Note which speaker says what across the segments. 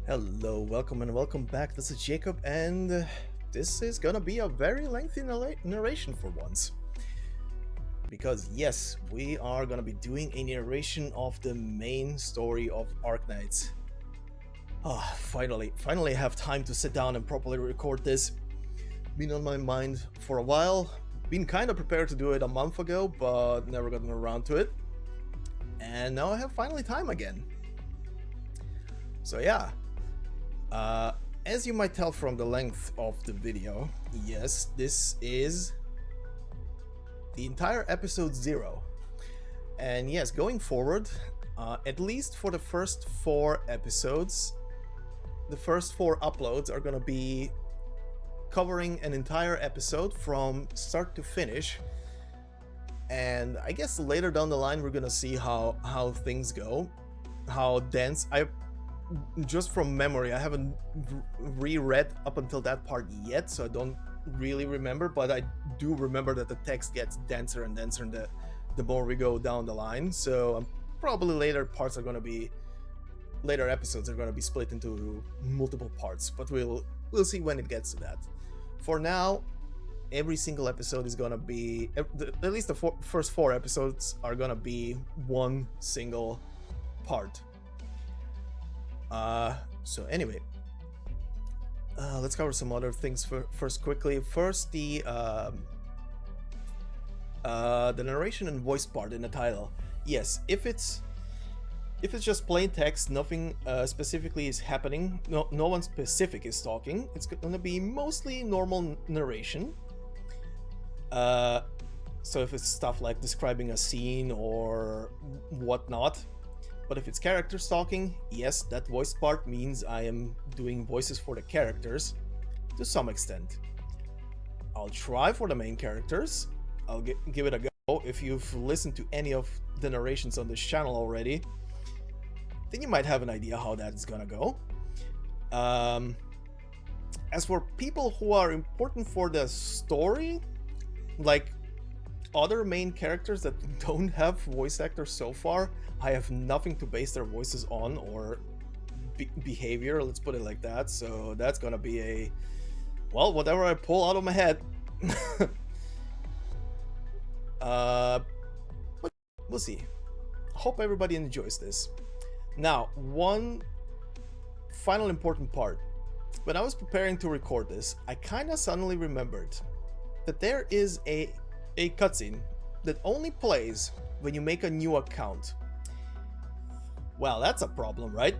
Speaker 1: Hello, welcome and welcome back. This is Jacob, and this is gonna be a very lengthy narration for once. Because yes, we are gonna be doing a narration of the main story of Arknights. Finally have time to sit down and properly record this. Been on my mind for a while. Been kind of prepared to do it a month ago, but never gotten around to it. And now I have finally time again. So yeah. As you might tell from the length of the video, yes, this is the entire episode 0. And yes, going forward, at least for the first 4 episodes, the first 4 uploads are gonna be covering an entire episode from start to finish. And I guess later down the line we're gonna see how things go, how dense. Just from memory, I haven't reread up until that part yet, so I don't really remember, but I do remember that the text gets denser and denser the more we go down the line. So probably later episodes are going to be split into multiple parts, but we'll see when it gets to that. For now, every single episode is going to be, at least the first 4 episodes are going to be one single part. So anyway, let's cover some other things first quickly. First, the narration and voice part in the title. Yes, if it's just plain text, nothing specifically is happening, no one specific is talking, it's gonna be mostly normal narration. So if it's stuff like describing a scene or whatnot. But if it's characters talking, yes, that voice part means I am doing voices for the characters to some extent. I'll try for the main characters. I'll give it a go. If you've listened to any of the narrations on this channel already, then you might have an idea how that's gonna go. As for people who are important for the story, like other main characters that don't have voice actors so far, I have nothing to base their voices on or behavior, let's put it like that. So that's gonna be well, whatever I pull out of my head. But we'll see. Hope everybody enjoys this. Now, one final important part. When I was preparing to record this, I kind of suddenly remembered that there is a cutscene that only plays when you make a new account. Well, that's a problem, right?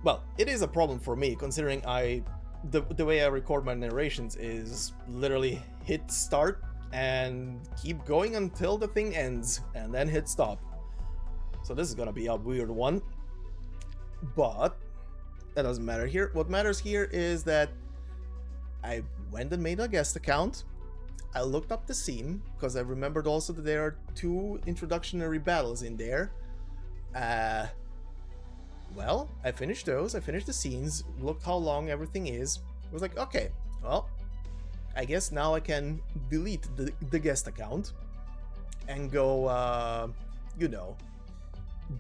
Speaker 1: Well, it is a problem for me, considering the way I record my narrations is literally hit start and keep going until the thing ends, and then hit stop. So this is gonna be a weird one, but that doesn't matter here. What matters here is that I went and made a guest account. I looked up the scene, because I remembered also that there are 2 introductory battles in there. Well, I finished those, I finished the scenes, looked how long everything is. I was like, okay, well, I guess now I can delete the guest account and go, you know,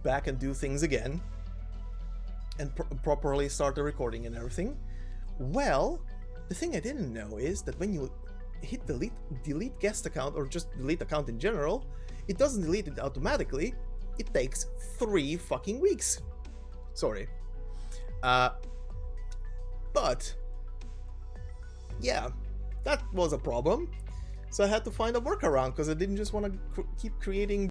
Speaker 1: back and do things again and properly start the recording and everything. Well, the thing I didn't know is that when you hit delete guest account, or just delete account in general, it doesn't delete it automatically. It takes 3 fucking weeks. Sorry. But yeah, that was a problem. So I had to find a workaround, because I didn't just want to keep creating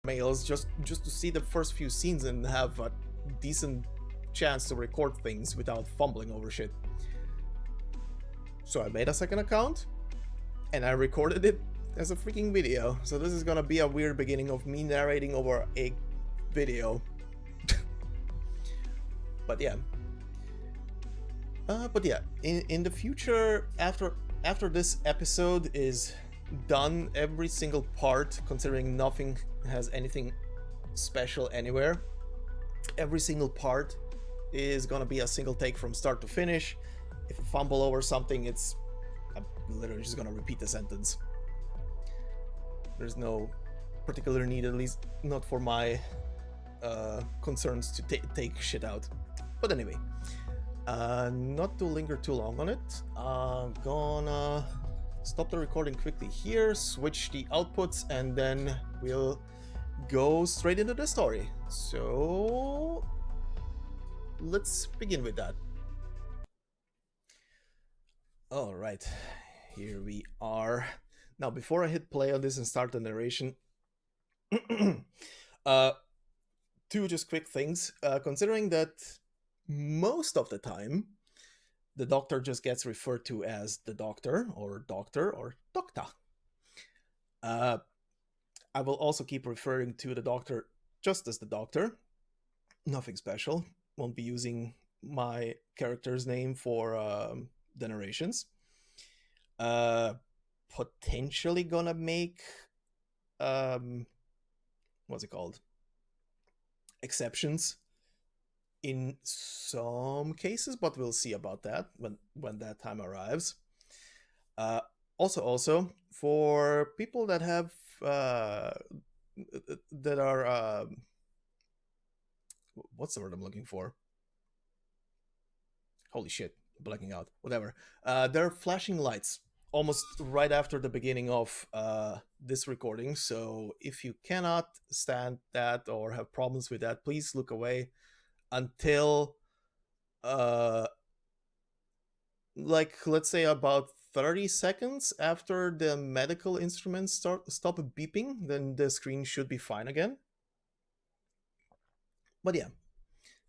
Speaker 1: mails just to see the first few scenes and have a decent chance to record things without fumbling over shit. So I made a second account and I recorded it as a freaking video. So this is gonna be a weird beginning of me narrating over a video. But yeah. In the future, after this episode is done, every single part, considering nothing has anything special anywhere, every single part is gonna be a single take from start to finish. If I fumble over something, I'm literally just gonna repeat the sentence. There's no particular need, at least not for my concerns, to take shit out. But anyway, not to linger too long on it, gonna stop the recording quickly here, switch the outputs, and then we'll go straight into the story. So let's begin with that. All right, here we are. Now, before I hit play on this and start the narration, two just quick things. Considering that most of the time, the doctor just gets referred to as the doctor or doctor. I will also keep referring to the doctor just as the doctor. Nothing special. Won't be using my character's name for the narrations. Potentially gonna make what's it called? Exceptions in some cases, but we'll see about that when that time arrives. Also, for people that have that are what's the word I'm looking for? Holy shit, blacking out. Whatever. There are flashing lights almost right after the beginning of this recording, so if you cannot stand that or have problems with that, please look away until like, let's say about 30 seconds after the medical instruments stop beeping. Then the screen should be fine again. But yeah,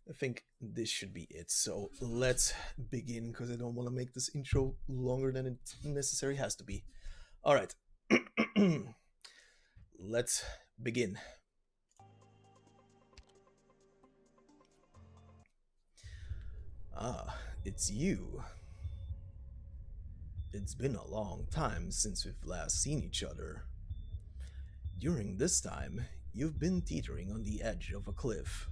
Speaker 1: I think this should be it. So let's begin, because I don't want to make this intro longer than it necessarily has to be. All right. Let's begin. Ah, it's you. It's been a long time since we've last seen each other. During this time, you've been teetering on the edge of a cliff.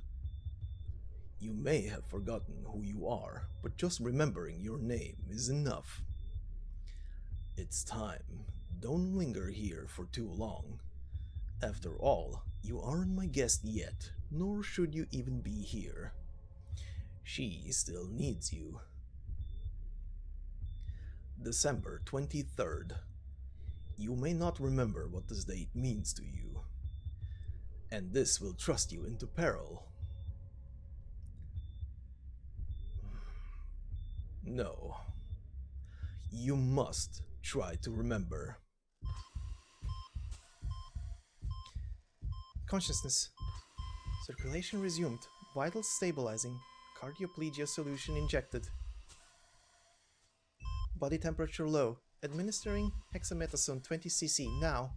Speaker 1: You may have forgotten who you are, but just remembering your name is enough. It's time. Don't linger here for too long. After all, you aren't my guest yet, nor should you even be here. She still needs you. December 23rd. You may not remember what this date means to you, and this will thrust you into peril. No. You must try to remember. Consciousness. Circulation resumed. Vitals stabilizing. Cardioplegia solution injected. Body temperature low. Administering hexamethasone 20 cc now.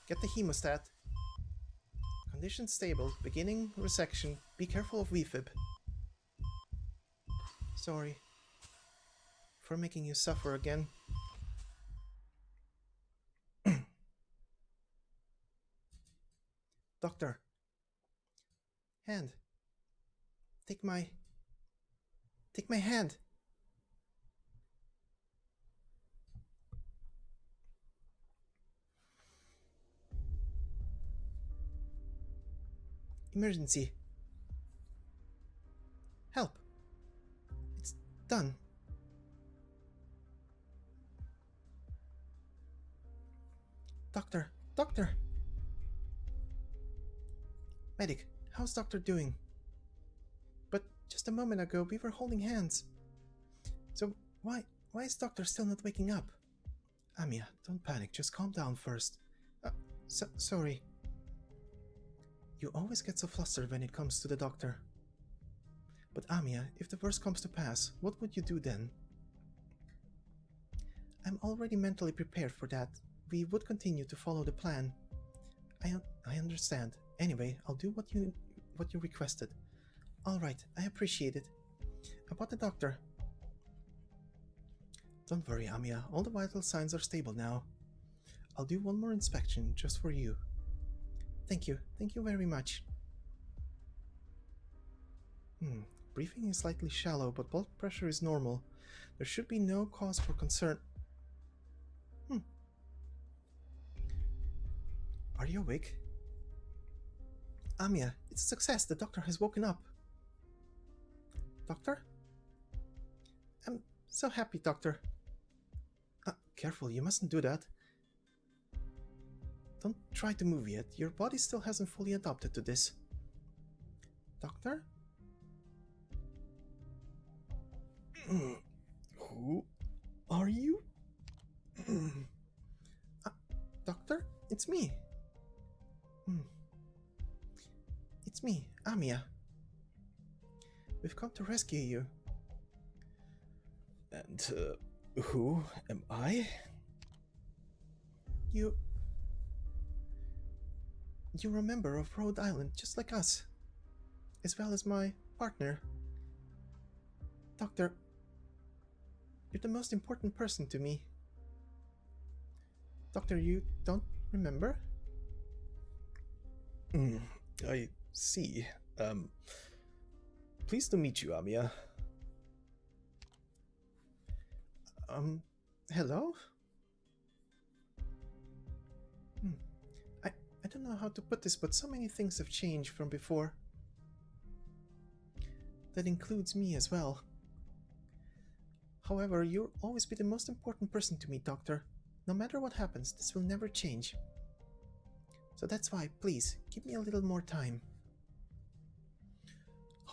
Speaker 1: Get the hemostat. Condition stable. Beginning resection. Be careful of VFib. Sorry for making you suffer again. Doctor. Hand. Take my hand. Emergency. Help. It's done. Doctor. Medic, how's Doctor doing? But just a moment ago we were holding hands. So why is Doctor still not waking up? Amiya, don't panic, just calm down first. Sorry. You always get so flustered when it comes to the doctor. But Amiya, if the worst comes to pass, what would you do then? I'm already mentally prepared for that. We would continue to follow the plan. I understand. Anyway, I'll do what you requested. Alright, I appreciate it. About the doctor. Don't worry, Amiya. All the vital signs are stable now. I'll do one more inspection just for you. Thank you. Thank you very much. Breathing is slightly shallow, but blood pressure is normal. There should be no cause for concern. Are you awake? Amiya, it's a success. The doctor has woken up. Doctor? I'm so happy, Doctor. Careful, you mustn't do that. Don't try to move yet. Your body still hasn't fully adapted to this. Doctor? Who are you? Doctor? It's me. It's me, Amiya. We've come to rescue you. And, who am I? You're a member of Rhode Island, just like us. As well as my partner. Doctor, you're the most important person to me. Doctor, you don't remember? I see. Pleased to meet you, Amiya. Hello? I don't know how to put this, but so many things have changed from before. That includes me as well. However, you'll always be the most important person to me, Doctor. No matter what happens, this will never change. So that's why, please, give me a little more time.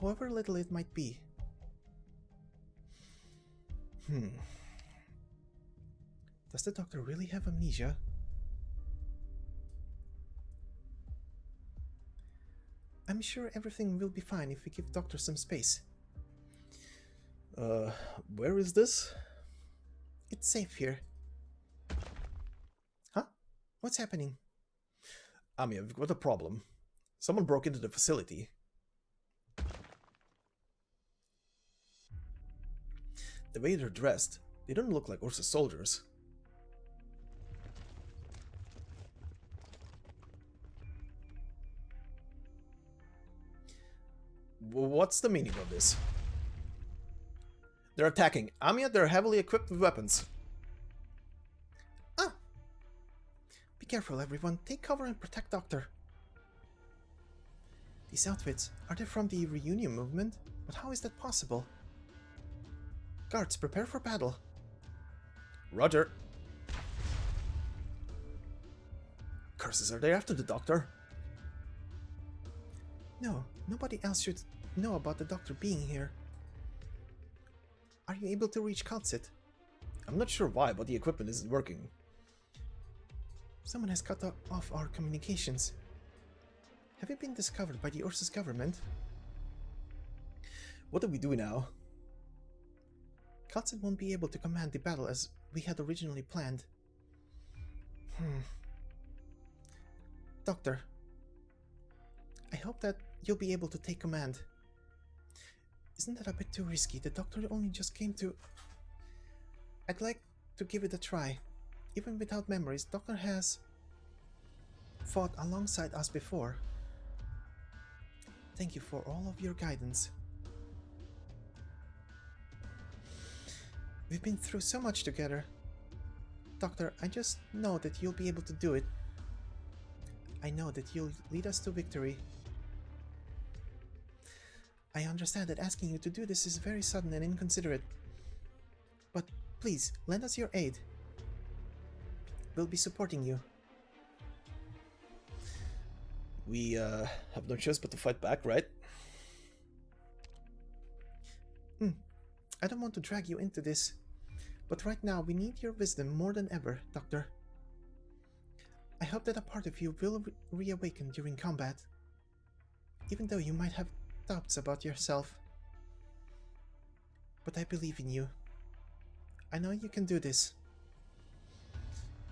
Speaker 1: However little it might be. Does the Doctor really have amnesia? I'm sure everything will be fine if we give Doctor some space.
Speaker 2: Where is this?
Speaker 1: It's safe here. Huh? What's happening?
Speaker 2: Amiya, we've got a problem. Someone broke into the facility. The way they're dressed, they don't look like Ursa's soldiers. What's the meaning of this? They're attacking. Amiya, they're heavily equipped with weapons.
Speaker 1: Ah! Be careful, everyone. Take cover and protect Doctor. These outfits, are they from the reunion movement? But how is that possible? Guards, prepare for battle.
Speaker 2: Roger. Curses, are they after the Doctor?
Speaker 1: No, nobody else should know about the Doctor being here. Are you able to reach Calcit?
Speaker 2: I'm not sure why, but the equipment isn't working.
Speaker 1: Someone has cut off our communications. Have you been discovered by the Ursus government?
Speaker 2: What do we do now?
Speaker 1: Calcit won't be able to command the battle as we had originally planned. Doctor, I hope that you'll be able to take command. Isn't that a bit too risky? The Doctor only just came to... I'd like to give it a try. Even without memories, Doctor has fought alongside us before. Thank you for all of your guidance. We've been through so much together. Doctor, I just know that you'll be able to do it. I know that you'll lead us to victory. I understand that asking you to do this is very sudden and inconsiderate. But please, lend us your aid. We'll be supporting you.
Speaker 2: We have no choice but to fight back, right?
Speaker 1: I don't want to drag you into this, but right now we need your wisdom more than ever, Doctor. I hope that a part of you will reawaken during combat, even though you might have doubts about yourself. But I believe in you. I know you can do this.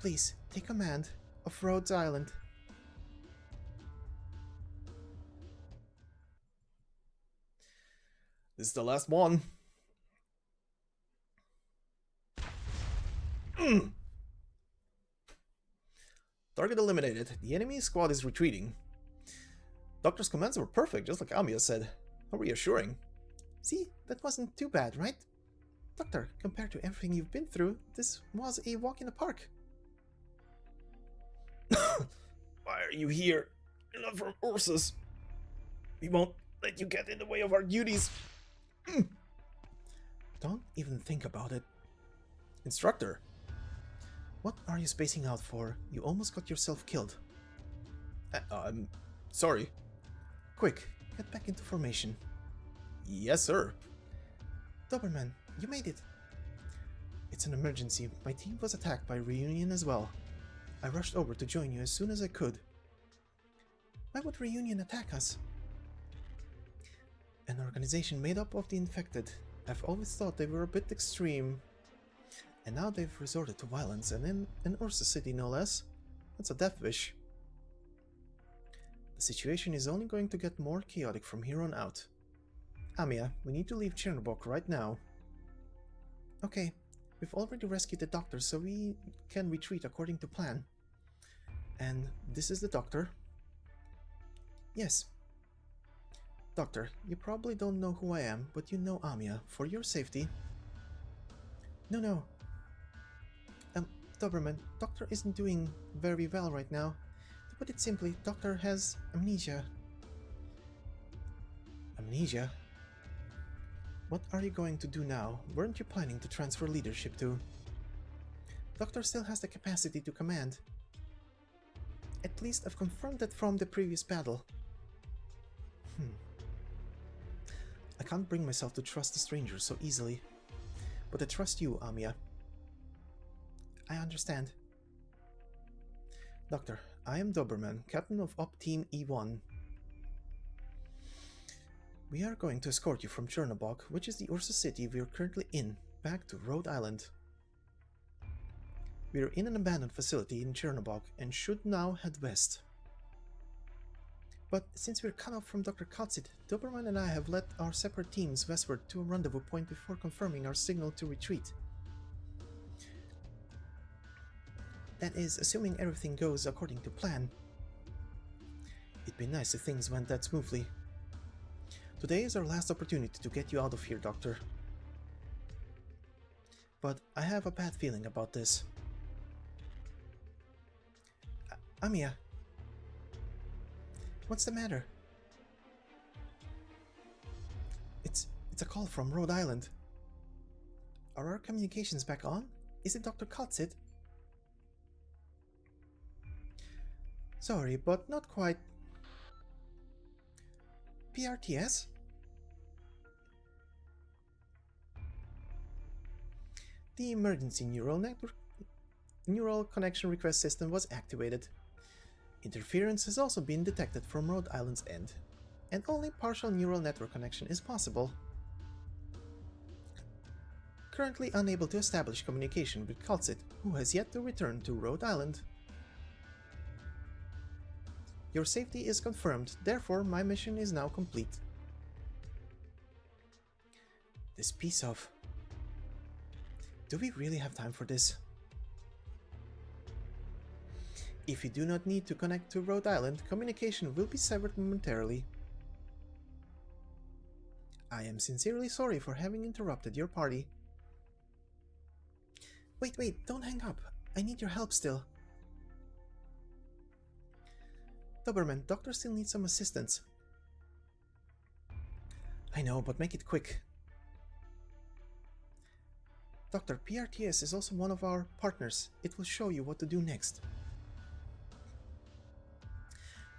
Speaker 1: Please, take command of Rhodes Island.
Speaker 2: This is the last one. Target eliminated. The enemy squad is retreating. Doctor's commands were perfect, just like Amiya said. How reassuring.
Speaker 1: See, that wasn't too bad, right? Doctor, compared to everything you've been through, this was a walk in the park.
Speaker 2: Why are you here? You're not from Ursus. We won't let you get in the way of our duties. Don't even think about it. Instructor, what are you spacing out for? You almost got yourself killed. I'm sorry. Quick, get back into formation. Yes, sir. Doberman, you made it. It's an emergency. My team was attacked by Reunion as well. I rushed over to join you as soon as I could. Why would Reunion attack us? An organization made up of the infected. I've always thought they were a bit extreme. And now they've resorted to violence, and in an Ursa city no less. That's a death wish. The situation is only going to get more chaotic from here on out. Amiya, we need to leave Chernobog right now. Okay, we've already rescued the doctor, so we can retreat according to plan. And this is the doctor. Yes. Doctor, you probably don't know who I am, but you know Amiya. For your safety. No. Doberman, Doctor isn't doing very well right now. To put it simply, Doctor has amnesia. Amnesia? What are you going to do now? Weren't you planning to transfer leadership to? Doctor still has the capacity to command. At least I've confirmed that from the previous battle. I can't bring myself to trust a stranger so easily. But I trust you, Amiya. I understand. Doctor, I am Doberman, captain of Op Team E1. We are going to escort you from Chernobog, which is the Ursa city we are currently in, back to Rhode Island. We are in an abandoned facility in Chernobog and should now head west. But since we're cut off from Dr. Kotsit, Doberman and I have led our separate teams westward to a rendezvous point before confirming our signal to retreat. That is, assuming everything goes according to plan. It'd be nice if things went that smoothly. Today is our last opportunity to get you out of here, Doctor. But I have a bad feeling about this. Amiya. What's the matter? It's a call from Rhode Island. Are our communications back on? Is it Dr. Kotsit? Sorry, but not quite. PRTS? The emergency neural connection request system was activated. Interference has also been detected from Rhode Island's end, and only partial neural network connection is possible. Currently unable to establish communication with Kotsit, who has yet to return to Rhode Island. Your safety is confirmed, therefore my mission is now complete. This piece of... Do we really have time for this? If you do not need to connect to Rhode Island, communication will be severed momentarily. I am sincerely sorry for having interrupted your party. Wait, don't hang up. I need your help still. Doberman, Doctor still needs some assistance. I know, but make it quick. Doctor, PRTS is also one of our partners. It will show you what to do next.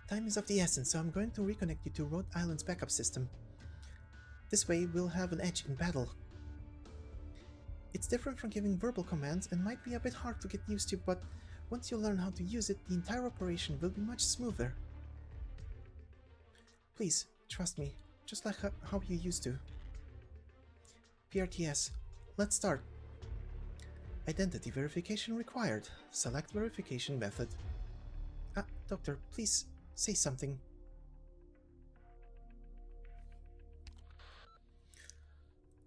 Speaker 2: Time is of the essence, so I'm going to reconnect you to Rhode Island's backup system. This way, we'll have an edge in battle. It's different from giving verbal commands and might be a bit hard to get used to, but once you learn how to use it, the entire operation will be much smoother. Please, trust me, just like how you used to. PRTS, let's start. Identity verification required. Select verification method. Doctor, please say something.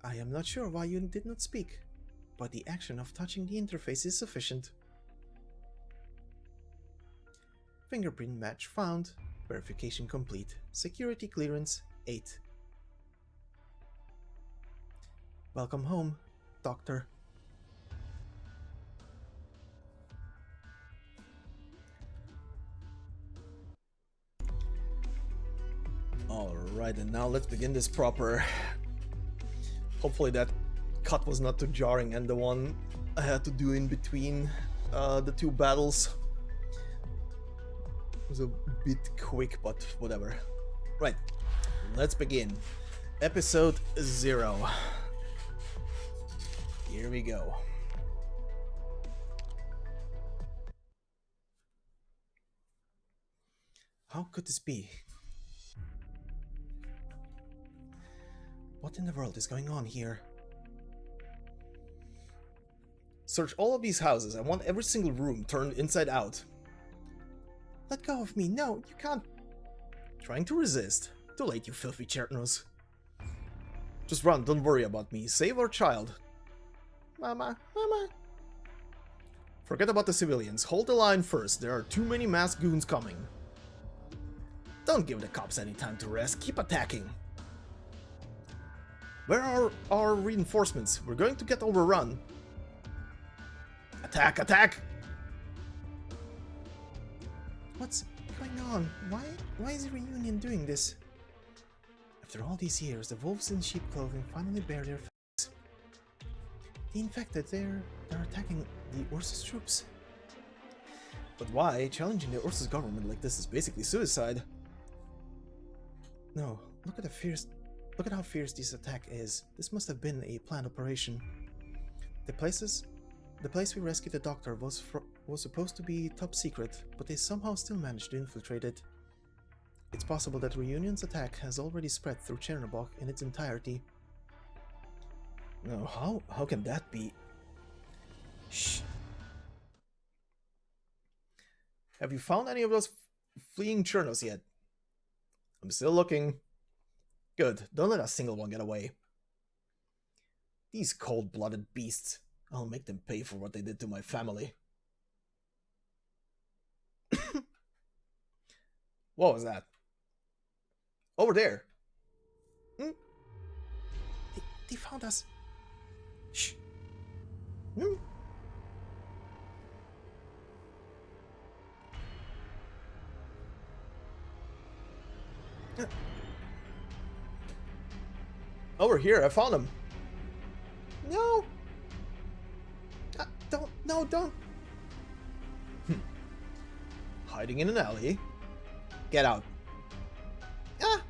Speaker 2: I am not sure why you did not speak, but the action of touching the interface is sufficient. Fingerprint match found. Verification complete. Security clearance 8. Welcome home, Doctor.
Speaker 1: Alright, and now let's begin this proper. Hopefully that cut was not too jarring, and the one I had to do in between the two battles was a bit quick, but whatever. Right, let's begin. Episode 0. Here we go. How could this be? What in the world is going on here? Search all of these houses. I want every single room turned inside out. Let go of me. No, you can't. Trying to resist. Too late, you filthy Chernos. Just run. Don't worry about me. Save our child. Mama. Mama. Forget about the civilians. Hold the line first. There are too many masked goons coming. Don't give the cops any time to rest. Keep attacking. Where are our reinforcements? We're going to get overrun. Attack! Attack!
Speaker 2: What's going on? Why is the Reunion doing this? After all these years, the wolves in sheep clothing finally bear their fangs. The infected, they're attacking the Ursus troops.
Speaker 1: But why? Challenging the Ursus government like this is basically suicide.
Speaker 2: No, look at how fierce this attack is. This must have been a planned operation. The place we rescued the doctor was supposed to be top secret, but they somehow still managed to infiltrate it. It's possible that Reunion's attack has already spread through Chernobog in its entirety.
Speaker 1: No, how can that be? Shh. Have you found any of those fleeing Chernos yet? I'm still looking. Good, don't let a single one get away. These cold-blooded beasts. I'll make them pay for what they did to my family. What was that? Over there.
Speaker 2: Hmm? They found us.
Speaker 1: Shh. Hmm? Over here, I found him.
Speaker 2: No! Don't!
Speaker 1: Hiding in an alley. Get out.
Speaker 2: Ah!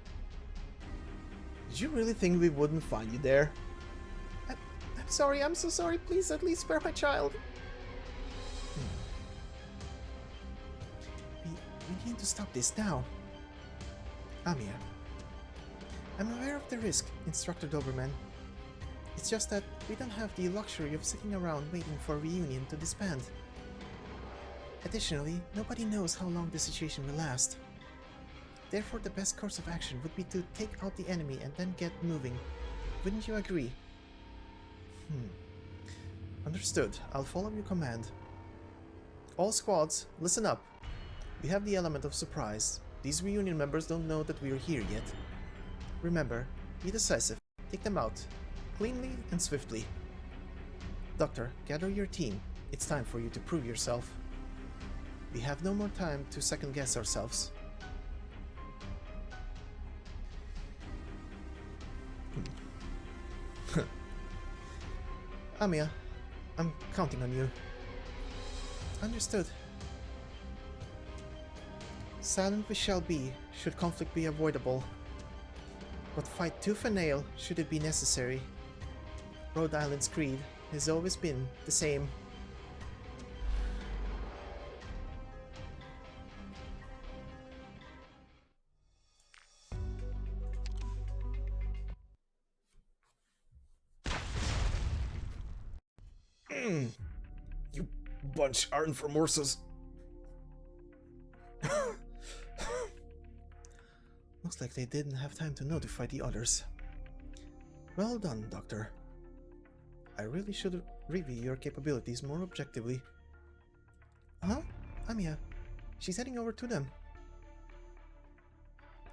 Speaker 1: Did you really think we wouldn't find you there?
Speaker 2: I'm sorry, I'm so sorry. Please at least spare my child. We need to stop this now. Amiya. I'm aware of the risk, Instructor Doberman. It's just that we don't have the luxury of sitting around waiting for a reunion to disband. Additionally, nobody knows how long the situation will last. Therefore, the best course of action would be to take out the enemy and then get moving. Wouldn't you agree?
Speaker 1: Understood. I'll follow your command. All squads, listen up. We have the element of surprise. These reunion members don't know that we're here yet. Remember, be decisive. Take them out. Cleanly and swiftly. Doctor, gather your team. It's time for you to prove yourself. We have no more time to second-guess ourselves. Amiya, I'm counting on you.
Speaker 2: Understood. Silent we shall be, should conflict be avoidable. But fight tooth and nail, should it be necessary. Rhode Island's creed has always been the same.
Speaker 1: You bunch aren't from Ursus.
Speaker 2: Looks like they didn't have time to notify the others. Well done, Doctor. I really should review your capabilities more objectively. Huh? Amiya. She's heading over to them.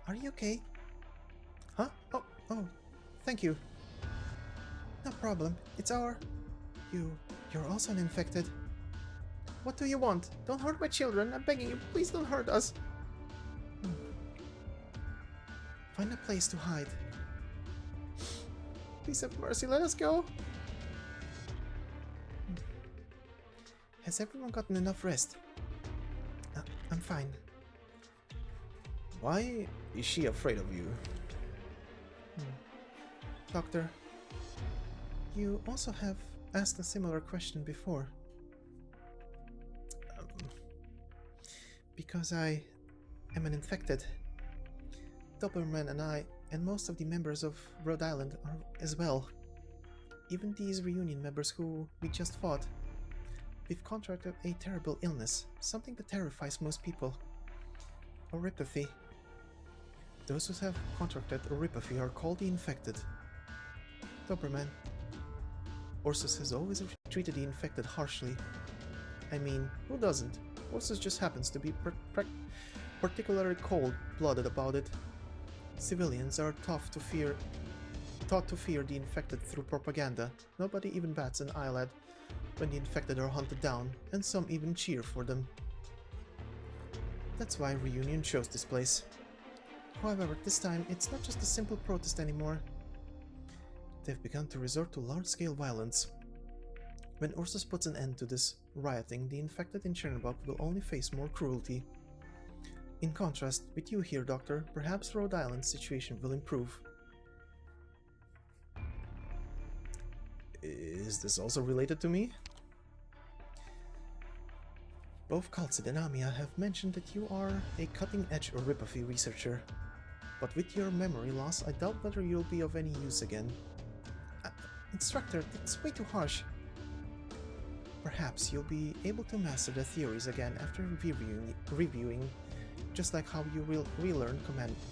Speaker 2: Are you okay? Huh? Oh, thank you. No problem. It's our... You're also an infected. What do you want? Don't hurt my children. I'm begging you. Please don't hurt us. Find a place to hide. Please have mercy, let us go. Has everyone gotten enough rest? I'm fine.
Speaker 1: Why is she afraid of you?
Speaker 2: Doctor, you also have asked a similar question before. Because I am an infected. Doberman and I, and most of the members of Rhode Island are as well. Even these reunion members who we just fought. We've contracted a terrible illness, something that terrifies most people. Oripathy. Those who have contracted oripathy are called the infected. Doberman. Ursus has always treated the infected harshly. I mean, who doesn't? Ursus just happens to be particularly cold-blooded about it. Civilians are taught to fear the infected through propaganda. Nobody even bats an eyelid when the infected are hunted down, and some even cheer for them. That's why Reunion chose this place. However, this time, it's not just a simple protest anymore. They've begun to resort to large-scale violence. When Ursus puts an end to this rioting, the infected in Chernobog will only face more cruelty. In contrast, with you here, Doctor, perhaps Rhode Island's situation will improve.
Speaker 1: Is this also related to me?
Speaker 2: Both Kalsid and Amia have mentioned that you are a cutting-edge oripathy researcher. But with your memory loss, I doubt whether you'll be of any use again. Instructor, that's way too harsh. Perhaps you'll be able to master the theories again after reviewing, just like how you will relearn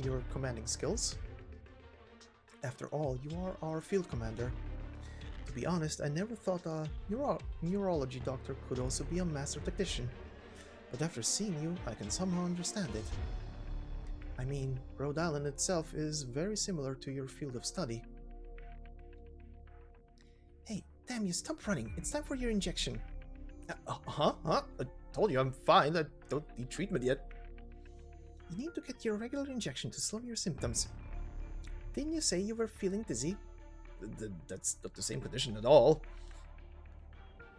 Speaker 2: your commanding skills. After all, you are our field commander. To be honest, I never thought a neurology doctor could also be a master tactician. But after seeing you, I can somehow understand it. I mean, Rhode Island itself is very similar to your field of study. Hey, damn you, stop running. It's time for your injection.
Speaker 1: Huh? I told you I'm fine. I don't need treatment yet.
Speaker 2: You need to get your regular injection to slow your symptoms. Didn't you say you were feeling dizzy?
Speaker 1: That's not the same condition at all.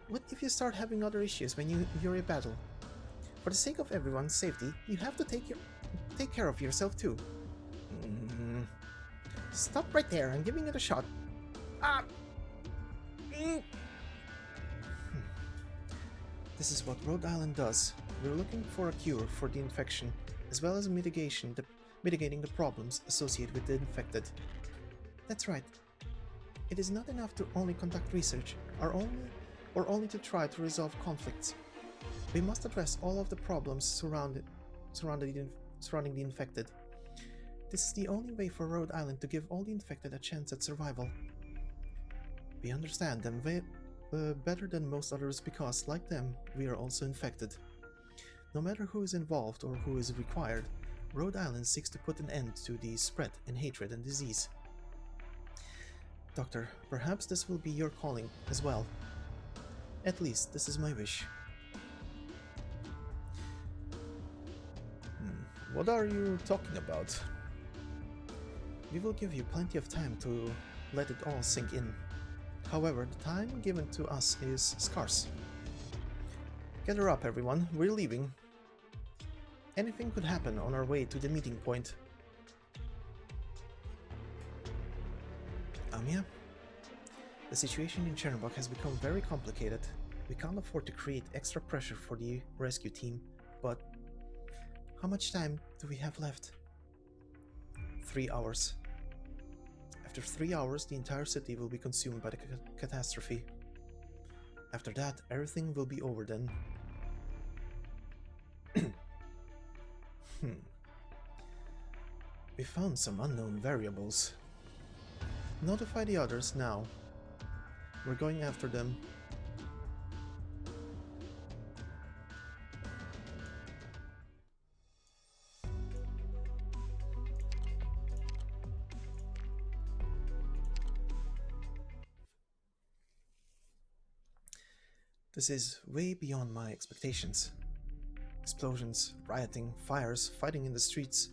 Speaker 2: What if you start having other issues when you're in battle? For the sake of everyone's safety, you have to take care of yourself too. Stop right there, I'm giving it a shot. This is what Rhode Island does. We're looking for a cure for the infection, as well as mitigating the problems associated with the infected. That's right. It is not enough to only conduct research, or only to try to resolve conflicts. We must address all of the problems surrounding the infected. This is the only way for Rhode Island to give all the infected a chance at survival. We understand them better than most others because, like them, we are also infected. No matter who is involved or who is required, Rhode Island seeks to put an end to the spread in hatred and disease. Doctor, perhaps this will be your calling as well. At least, this is my wish.
Speaker 1: What are you talking about?
Speaker 2: We will give you plenty of time to let it all sink in. However, the time given to us is scarce. Gather up, everyone. We're leaving. Anything could happen on our way to the meeting point. Amia? The situation in Chernobog has become very complicated. We can't afford to create extra pressure for the rescue team, but how much time do we have left? 3 hours. After 3 hours, the entire city will be consumed by the catastrophe. After that, everything will be over then. We found some unknown variables. Notify the others now. We're going after them. This is way beyond my expectations. Explosions, rioting, fires, fighting in the streets.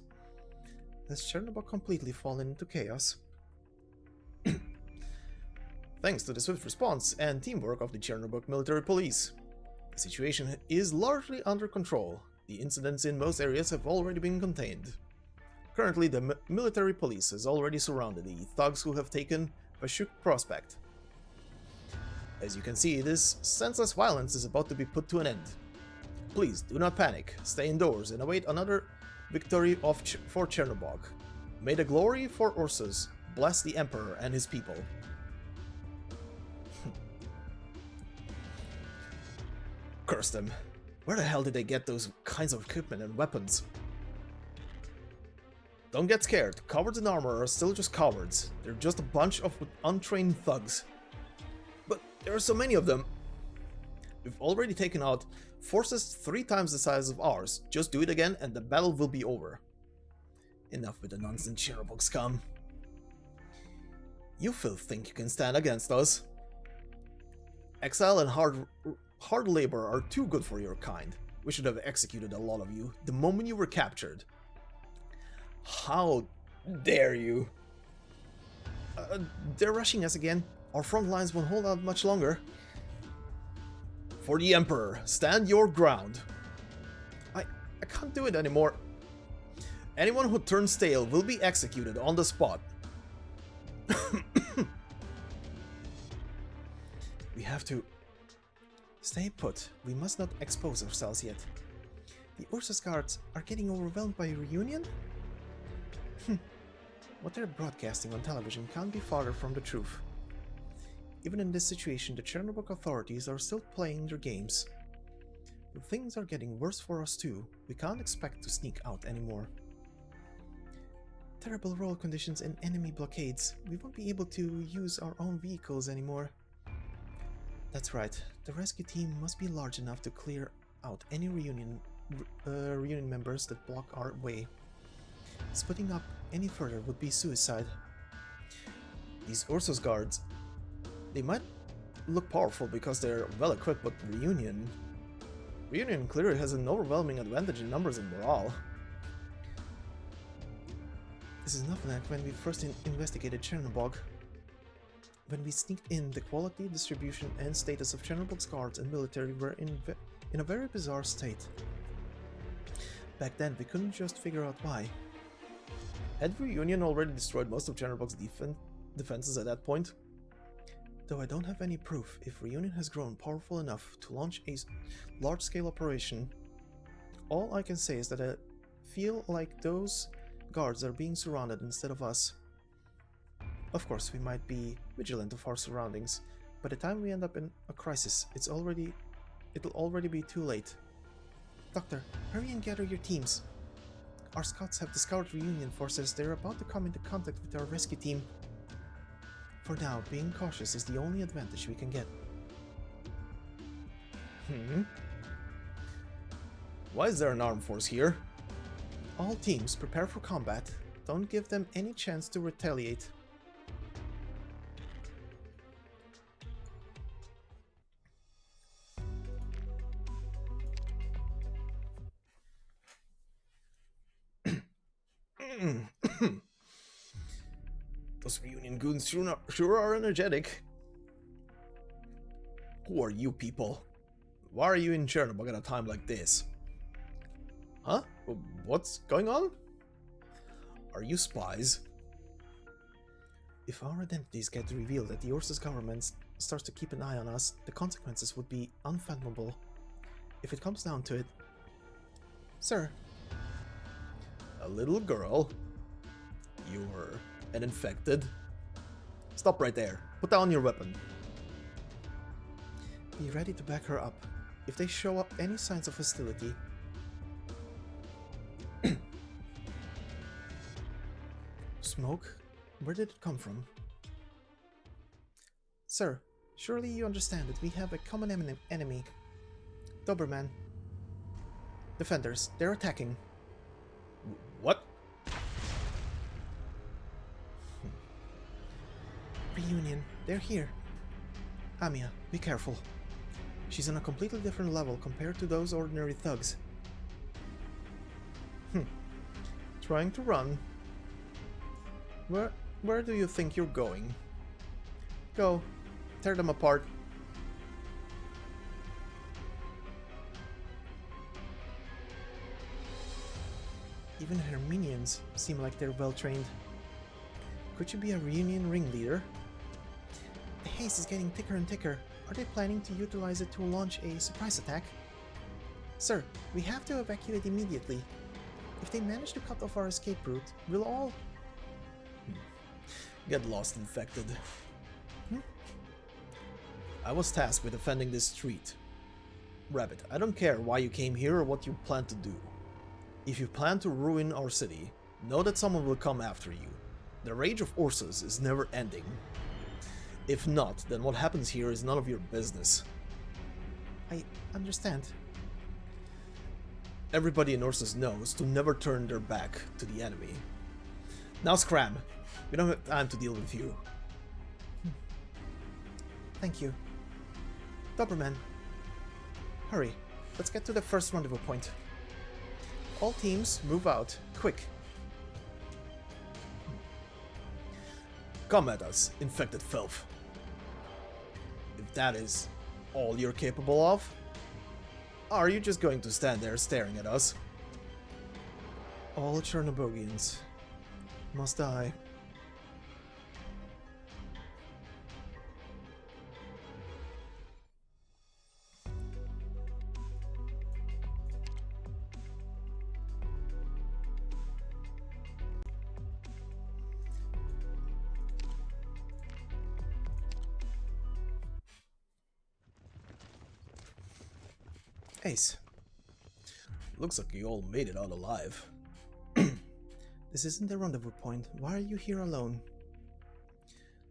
Speaker 2: has Chernobog completely fallen into chaos?
Speaker 1: Thanks to the swift response and teamwork of the Chernobog military police, the situation is largely under control. The incidents in most areas have already been contained. Currently, the military police has already surrounded the thugs who have taken Bashuk Prospect. As you can see, this senseless violence is about to be put to an end. Please do not panic, stay indoors and await another victory for Chernobog. May the glory for Ursus bless the Emperor and his people. Curse them. Where the hell did they get those kinds of equipment and weapons? Don't get scared. Cowards in armor are still just cowards. They're just a bunch of untrained thugs. But there are so many of them. We've already taken out forces 3 times the size of ours. Just do it again and the battle will be over. Enough with the nonsense, Chernobog scum. You filth think you can stand against us? Exile and hard labor are too good for your kind. We should have executed a lot of you the moment you were captured. How dare you?
Speaker 2: They're rushing us again. Our front lines won't hold out much longer.
Speaker 1: For the Emperor, stand your ground.
Speaker 2: I can't do it anymore.
Speaker 1: Anyone who turns tail will be executed on the spot.
Speaker 2: We have to stay put. We must not expose ourselves yet. The Ursus guards are getting overwhelmed by a reunion? What they're broadcasting on television can't be farther from the truth. Even in this situation, the Chernobog authorities are still playing their games. But things are getting worse for us too. We can't expect to sneak out anymore. Terrible road conditions and enemy blockades. We won't be able to use our own vehicles anymore. That's right. The rescue team must be large enough to clear out any reunion members that block our way. Splitting up any further would be suicide.
Speaker 1: These Ursus guards, they might look powerful because they're well equipped, but Reunion clearly has an overwhelming advantage in numbers and morale.
Speaker 2: This is nothing like when we first investigated Chernobog. When we sneaked in, the quality, distribution, and status of Chernobog's guards and military were in a very bizarre state. Back then, we couldn't just figure out why.
Speaker 1: Had Reunion already destroyed most of Chernobog's defenses at that point?
Speaker 2: Though I don't have any proof, if Reunion has grown powerful enough to launch a large-scale operation, all I can say is that I feel like those guards are being surrounded instead of us. Of course, we might be vigilant of our surroundings. By the time we end up in a crisis, it'll already be too late. Doctor, hurry and gather your teams. Our scouts have discovered Reunion forces. They're about to come into contact with our rescue team. For now, being cautious is the only advantage we can get.
Speaker 1: Why is there an armed force here?
Speaker 2: All teams prepare for combat. Don't give them any chance to retaliate.
Speaker 1: Those Reunion goons sure are energetic. Who are you people? Why are you in Chernobog at a time like this? Huh? What's going on? Are you spies?
Speaker 2: If our identities get revealed and the Ursus government starts to keep an eye on us, the consequences would be unfathomable. If it comes down to it... Sir.
Speaker 1: A little girl? You're an infected? Stop right there. Put down your weapon.
Speaker 2: Be ready to back her up. If they show up any signs of hostility... Smoke? Where did it come from? Sir, surely you understand that we have a common enemy. Doberman. Defenders, they're attacking.
Speaker 1: What?
Speaker 2: Reunion, they're here. Amiya, be careful. She's on a completely different level compared to those ordinary thugs.
Speaker 1: Trying to run.
Speaker 2: Where do you think you're going? Go. Tear them apart. Even her minions seem like they're well trained. Could you be a reunion ringleader? The haze is getting thicker and thicker. Are they planning to utilize it to launch a surprise attack? Sir, we have to evacuate immediately. If they manage to cut off our escape route, we'll all...
Speaker 1: Get lost, infected. I was tasked with defending this street. Rabbit, I don't care why you came here or what you plan to do. If you plan to ruin our city, know that someone will come after you. The rage of Ursus is never ending. If not, then what happens here is none of your business.
Speaker 2: I understand.
Speaker 1: Everybody in Ursus knows to never turn their back to the enemy. Now scram! We don't have time to deal with you.
Speaker 2: Thank you. Doberman. Hurry, let's get to the first rendezvous point. All teams, move out, quick.
Speaker 1: Come at us, infected filth. If that is all you're capable of, are you just going to stand there staring at us?
Speaker 2: All Chernobylians must die. Ace.
Speaker 1: Looks like you all made it out alive.
Speaker 2: This isn't the rendezvous point. Why are you here alone?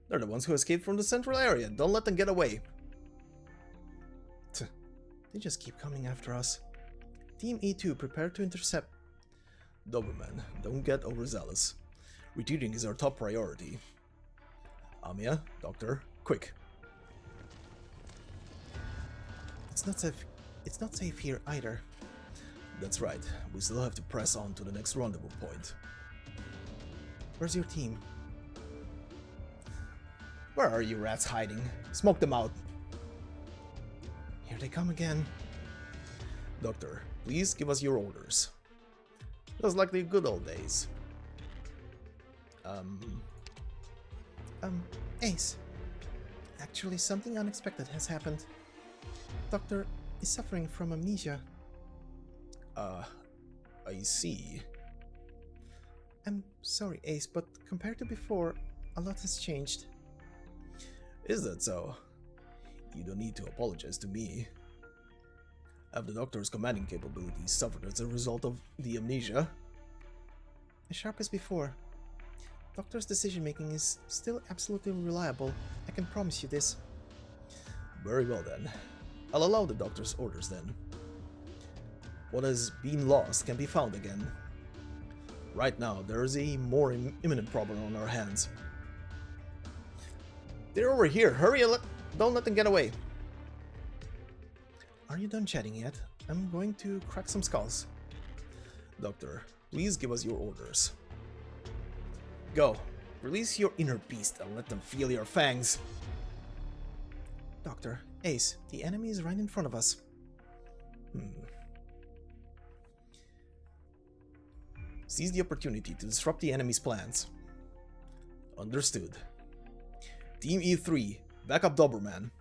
Speaker 1: They're the ones who escaped from the central area. Don't let them get away.
Speaker 2: They just keep coming after us. Team E2, prepare to intercept.
Speaker 1: Doberman, don't get overzealous. Retreating is our top priority. Amiya, Doctor, quick.
Speaker 2: It's not safe here either.
Speaker 1: That's right. We still have to press on to the next rendezvous point.
Speaker 2: Where's your team?
Speaker 1: Where are you rats hiding? Smoke them out.
Speaker 2: Here they come again.
Speaker 1: Doctor, please give us your orders. Just like the good old days.
Speaker 2: Ace. Actually, something unexpected has happened. Doctor is suffering from amnesia.
Speaker 1: I see.
Speaker 2: I'm sorry, Ace, but compared to before, a lot has changed.
Speaker 1: Is that so? You don't need to apologize to me. Have the Doctor's commanding capabilities suffered as a result of the amnesia?
Speaker 2: As sharp as before. Doctor's decision-making is still absolutely reliable. I can promise you this.
Speaker 1: Very well then. I'll allow the Doctor's orders then. What has been lost can be found again. Right now, there is a more imminent problem on our hands. They're over here! Hurry! Don't let them get away!
Speaker 2: Are you done chatting yet? I'm going to crack some skulls.
Speaker 1: Doctor, please give us your orders. Go. Release your inner beast and let them feel your fangs.
Speaker 2: Doctor, Ace, the enemy is right in front of us.
Speaker 1: Seize the opportunity to disrupt the enemy's plans. Understood. Team E3, back up Doberman.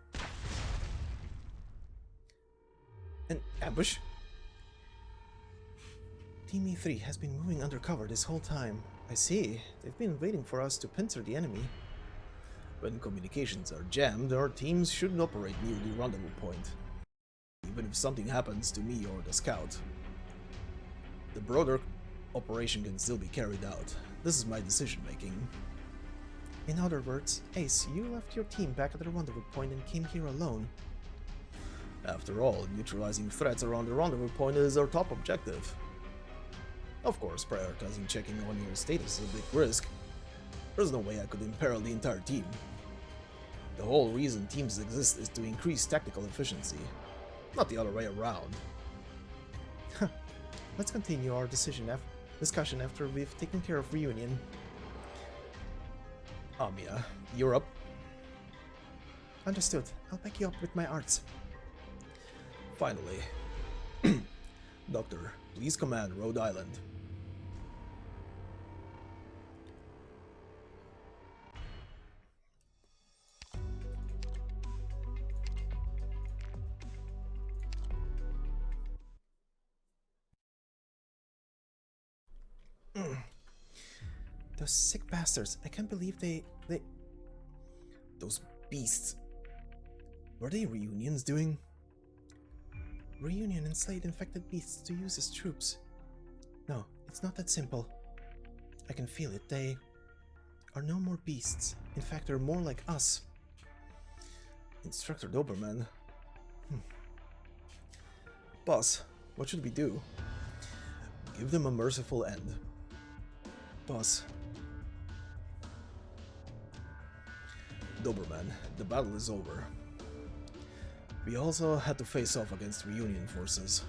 Speaker 2: An ambush? Team E3 has been moving undercover this whole time. I see. They've been waiting for us to pincer the enemy.
Speaker 1: When communications are jammed, our teams shouldn't operate near the rendezvous point. Even if something happens to me or the scout. The broader operation can still be carried out. This is my decision making.
Speaker 2: In other words, Ace, you left your team back at the rendezvous point and came here alone.
Speaker 1: After all, neutralizing threats around the rendezvous point is our top objective. Of course, prioritizing checking on your status is a big risk. There's no way I could imperil the entire team. The whole reason teams exist is to increase tactical efficiency, not the other way around.
Speaker 2: Let's continue our discussion after we've taken care of reunion.
Speaker 1: Amia, you're up.
Speaker 2: Understood. I'll back you up with my arts.
Speaker 1: Finally. Doctor, please command Rhode Island.
Speaker 2: Those sick bastards. I can't believe they...
Speaker 1: Those beasts. What are the reunions doing?
Speaker 2: Reunion enslaved infected beasts to use as troops. No, it's not that simple. I can feel it. They are no more beasts. In fact, they're more like us.
Speaker 1: Instructor Doberman. Boss, what should we do? Give them a merciful end.
Speaker 2: Boss.
Speaker 1: Doberman, the battle is over. We also had to face off against Reunion forces.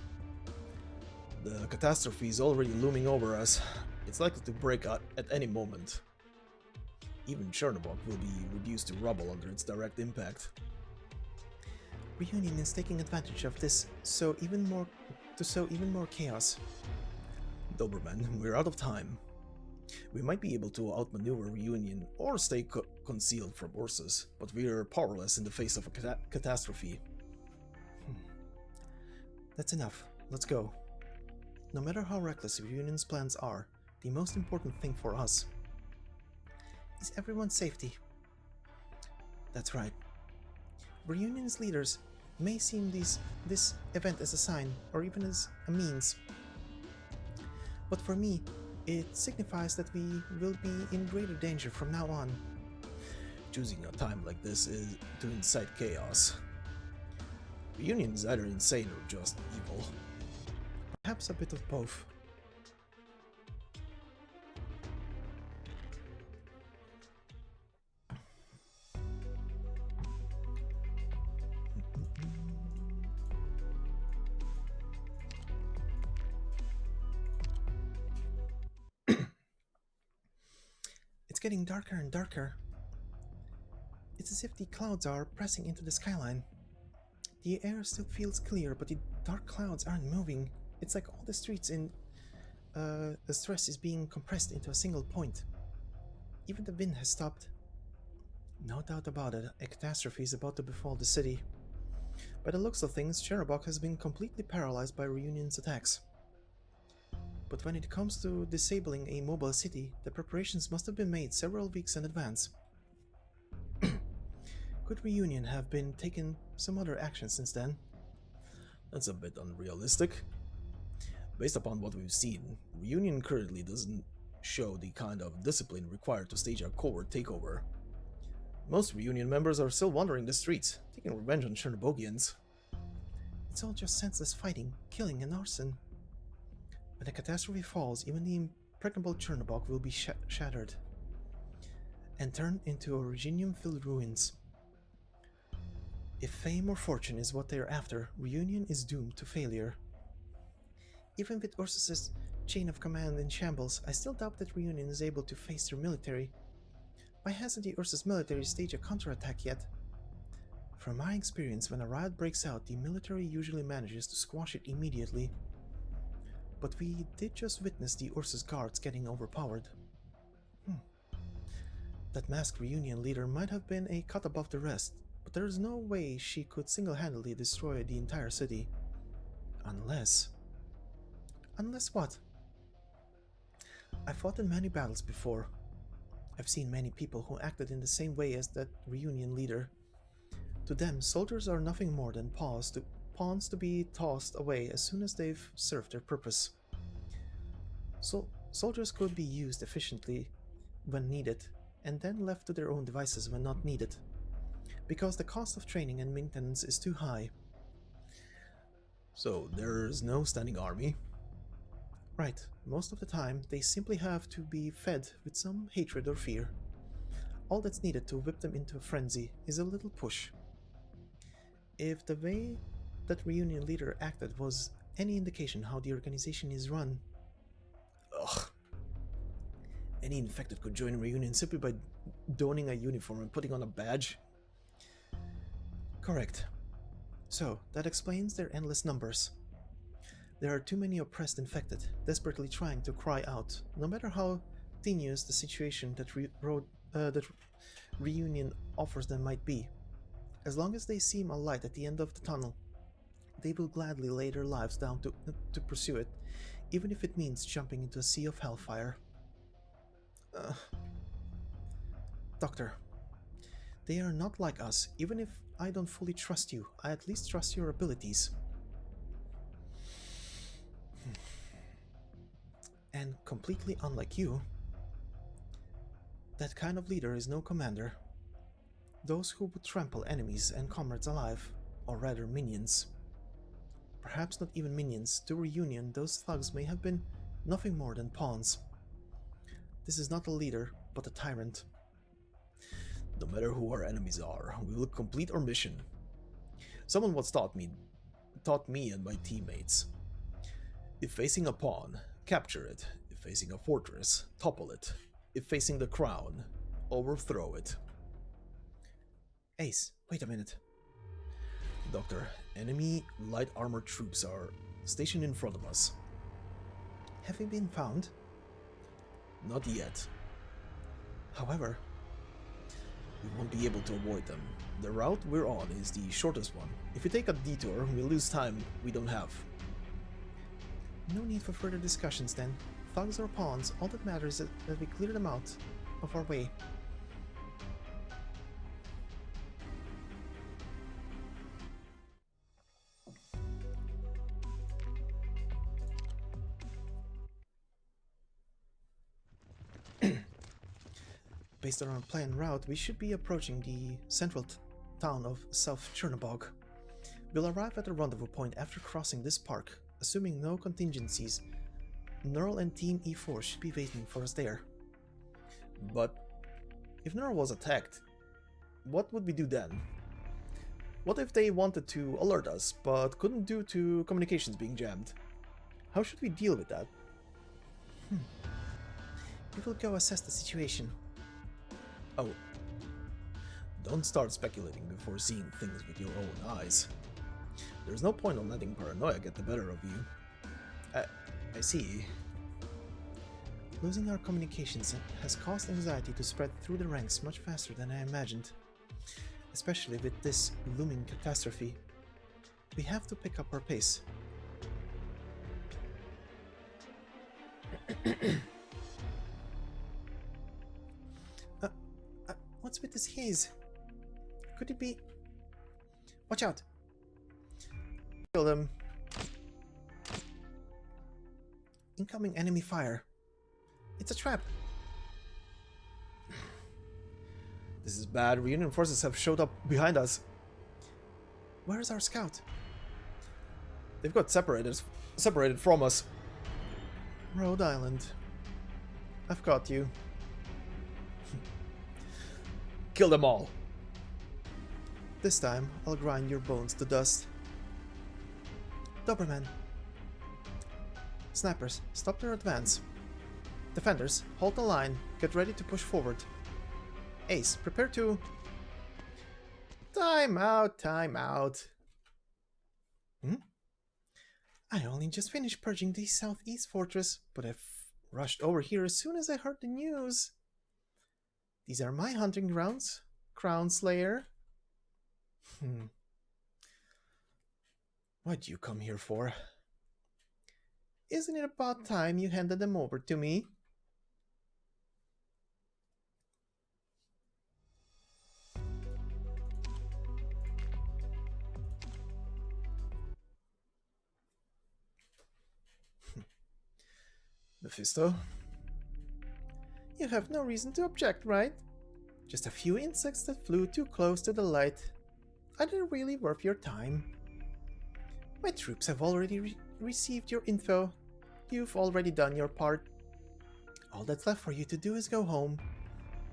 Speaker 1: The catastrophe is already looming over us. It's likely to break out at any moment. Even Chernobog will be reduced to rubble under its direct impact.
Speaker 2: Reunion is taking advantage of this to sow even more chaos.
Speaker 1: Doberman, we're out of time. We might be able to outmaneuver Reunion or stay concealed from Ursus, but we're powerless in the face of a catastrophe.
Speaker 2: That's enough. Let's go. No matter how reckless Reunion's plans are, the most important thing for us is everyone's safety. That's right. Reunion's leaders may see this event as a sign, or even as a means. But for me, it signifies that we will be in greater danger from now on.
Speaker 1: Choosing a time like this is to incite chaos. Reunion is either insane or just evil.
Speaker 2: Perhaps a bit of both. It's getting darker and darker. It's as if the clouds are pressing into the skyline. The air still feels clear, but the dark clouds aren't moving. It's like all the streets in the stress is being compressed into a single point. Even the wind has stopped. No doubt about it, a catastrophe is about to befall the city. By the looks of things, Chernobog has been completely paralyzed by Reunion's attacks. But when it comes to disabling a mobile city, the preparations must have been made several weeks in advance. Could Reunion have been taking some other action since then?
Speaker 1: That's a bit unrealistic. Based upon what we've seen, Reunion currently doesn't show the kind of discipline required to stage a covert takeover. Most Reunion members are still wandering the streets, taking revenge on Chernobygians.
Speaker 2: It's all just senseless fighting, killing, and arson. When the catastrophe falls, even the impregnable Chernobog will be shattered and turned into Originium-filled ruins. If fame or fortune is what they are after, Reunion is doomed to failure. Even with Ursus's chain of command in shambles, I still doubt that Reunion is able to face their military. Why hasn't the Ursus military staged a counterattack yet? From my experience, when a riot breaks out, the military usually manages to squash it immediately. But we did just witness the Ursus guards getting overpowered. That masked Reunion leader might have been a cut above the rest, but there is no way she could single-handedly destroy the entire city. Unless... Unless what? I've fought in many battles before. I've seen many people who acted in the same way as that Reunion leader. To them, soldiers are nothing more than pawns to be tossed away as soon as they've served their purpose. So, soldiers could be used efficiently when needed, and then left to their own devices when not needed, because the cost of training and maintenance is too high.
Speaker 1: So there's no standing army?
Speaker 2: Right, most of the time they simply have to be fed with some hatred or fear. All that's needed to whip them into a frenzy is a little push. If the way that Reunion leader acted was any indication how the organization is run...
Speaker 1: Ugh. Any infected could join Reunion simply by donning a uniform and putting on a badge?
Speaker 2: Correct. So, that explains their endless numbers. There are too many oppressed infected, desperately trying to cry out, no matter how tenuous the situation that reunion offers them might be. As long as they seem a light at the end of the tunnel, they will gladly lay their lives down to pursue it, even if it means jumping into a sea of hellfire. Uh, Doctor, they are not like us. Even if I don't fully trust you, I at least trust your abilities. And completely unlike you, that kind of leader is no commander. Those who would trample enemies and comrades alive, or rather minions. Perhaps not even minions. To reunion, those thugs may have been nothing more than pawns. This is not a leader, but a tyrant.
Speaker 1: No matter who our enemies are, we will complete our mission. Someone once taught me and my teammates. If facing a pawn, capture it. If facing a fortress, topple it. If facing the crown, overthrow it.
Speaker 2: Ace, wait a minute.
Speaker 1: Doctor, enemy light armored troops are stationed in front of us.
Speaker 2: Have they been found?
Speaker 1: Not yet.
Speaker 2: However,
Speaker 1: we won't be able to avoid them. The route we're on is the shortest one. If we take a detour, we lose time we don't have.
Speaker 2: No need for further discussions then. Thugs or pawns, all that matters is that we clear them out of our way. Based on our planned route, we should be approaching the central town of South Chernobog. We'll arrive at the rendezvous point after crossing this park. Assuming no contingencies, Neural and Team E4 should be waiting for us there.
Speaker 1: But if Neural was attacked, what would we do then? What if they wanted to alert us, but couldn't due to communications being jammed? How should we deal with that?
Speaker 2: We will go assess the situation.
Speaker 1: Oh, don't start speculating before seeing things with your own eyes. There's no point in letting paranoia get the better of you. I see.
Speaker 2: Losing our communications has caused anxiety to spread through the ranks much faster than I imagined. Especially with this looming catastrophe. We have to pick up our pace. What's with this haze? Could it be... Watch out!
Speaker 1: Kill them.
Speaker 2: Incoming enemy fire. It's a trap.
Speaker 1: This is bad. Reunion forces have showed up behind us.
Speaker 2: Where is our scout?
Speaker 1: They've got separated from us.
Speaker 2: Rhode Island. I've got you.
Speaker 1: Kill them all.
Speaker 2: This time, I'll grind your bones to dust. Doberman. Snipers, stop their advance. Defenders, hold the line. Get ready to push forward. Ace, prepare to...
Speaker 1: Time out, time out.
Speaker 2: I only just finished purging the southeast fortress, but I've rushed over here as soon as I heard the news. These are my hunting grounds, Crown Slayer.
Speaker 1: What'd you come here for?
Speaker 2: Isn't it about time you handed them over to me?
Speaker 1: Mephisto?
Speaker 2: You have no reason to object, right? Just a few insects that flew too close to the light. Are they really worth your time? My troops have already received your info. You've already done your part. All that's left for you to do is go home.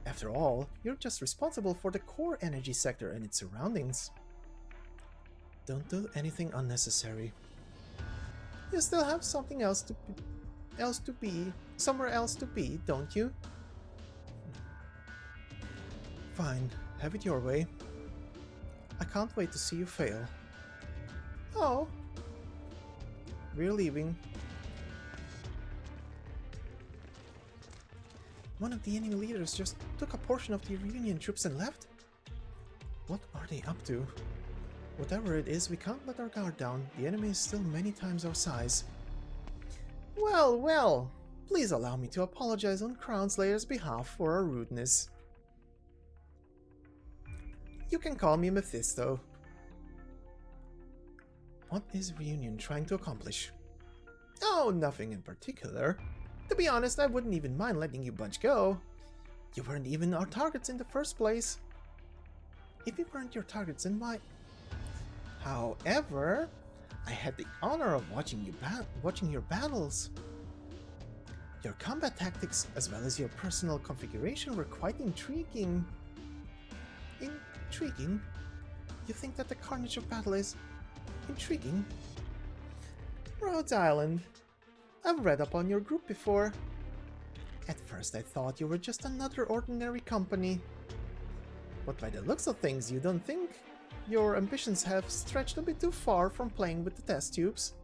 Speaker 2: After all, you're just responsible for the core energy sector and its surroundings. Don't do anything unnecessary. You still have something else to be, somewhere else to be, don't you? Fine, have it your way. I can't wait to see you fail. Oh. We're leaving. One of the enemy leaders just took a portion of the reunion troops and left? What are they up to? Whatever it is, we can't let our guard down. The enemy is still many times our size. Well, well. Please allow me to apologize on Crownslayer's behalf for our rudeness. You can call me Mephisto. What is Reunion trying to accomplish? Oh, nothing in particular. To be honest, I wouldn't even mind letting you bunch go. You weren't even our targets in the first place. If we weren't your targets, then why? However, I had the honor of watching your battles. Your combat tactics, as well as your personal configuration, were quite intriguing. Intriguing? You think that the carnage of battle is intriguing? Rhodes Island. I've read up on your group before. At first I thought you were just another ordinary company. But by the looks of things, you don't think your ambitions have stretched a bit too far from playing with the test tubes?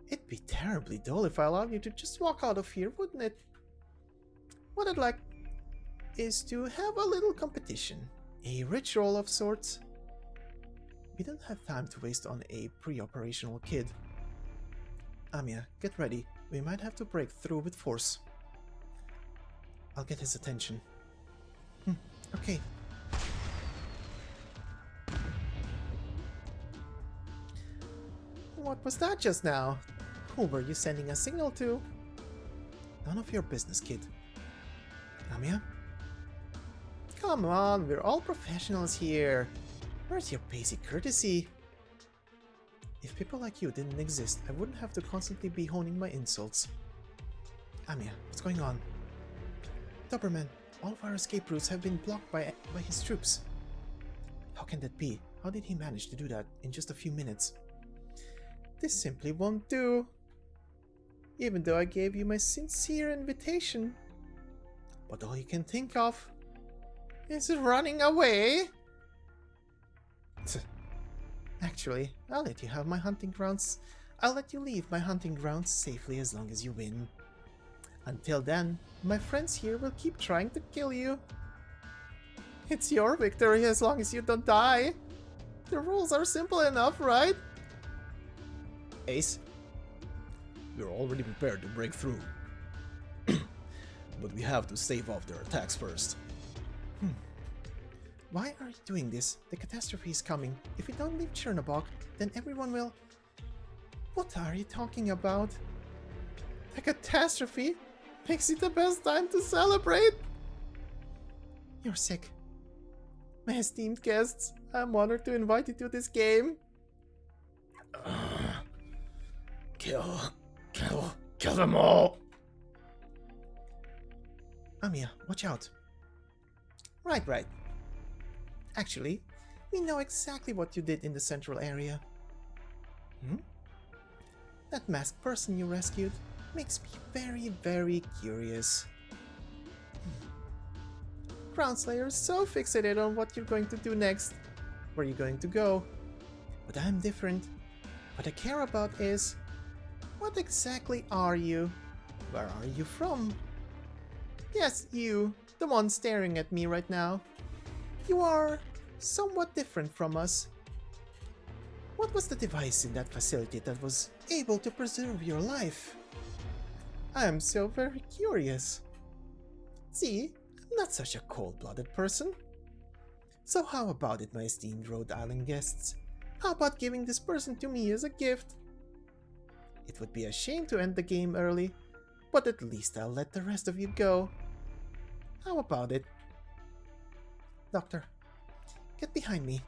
Speaker 2: It'd be terribly dull if I allowed you to just walk out of here, wouldn't it? What I'd like is to have a little competition. A ritual of sorts. We don't have time to waste on a pre-operational kid. Amiya, get ready. We might have to break through with force. I'll get his attention. Okay. What was that just now? Who were you sending a signal to? None of your business, kid. Amiya? Come on, we're all professionals here. Where's your basic courtesy? If people like you didn't exist, I wouldn't have to constantly be honing my insults. Amiya, what's going on? Doberman, all of our escape routes have been blocked by his troops. How can that be? How did he manage to do that in just a few minutes? This simply won't do. Even though I gave you my sincere invitation. But all you can think of is running away. Actually, I'll let you have my hunting grounds. I'll let you leave my hunting grounds safely as long as you win. Until then, my friends here will keep trying to kill you. It's your victory as long as you don't die. The rules are simple enough, right? Ace, we're already prepared to break through. But we have to stave off their attacks first. Why are you doing this? The catastrophe is coming. If we don't leave Chernobog, then everyone will... What are you talking about? The catastrophe makes it the best time to celebrate? You're sick. My esteemed guests, I'm honored to invite you to this game. Kill them all! Amiya, watch out. Right. Actually, we know exactly what you did in the central area. That masked person you rescued makes me very, very curious. Crownslayer is so fixated on what you're going to do next, where you're going to go. But I'm different. What I care about is, what exactly are you? Where are you from? Yes, you, the one staring at me right now. You are somewhat different from us. What was the device in that facility that was able to preserve your life? I am so very curious. See, I'm not such a cold-blooded person. So how about it, my esteemed Rhode Island guests? How about giving this person to me as a gift? It would be a shame to end the game early, but at least I'll let the rest of you go. How about it? Doctor, get behind me.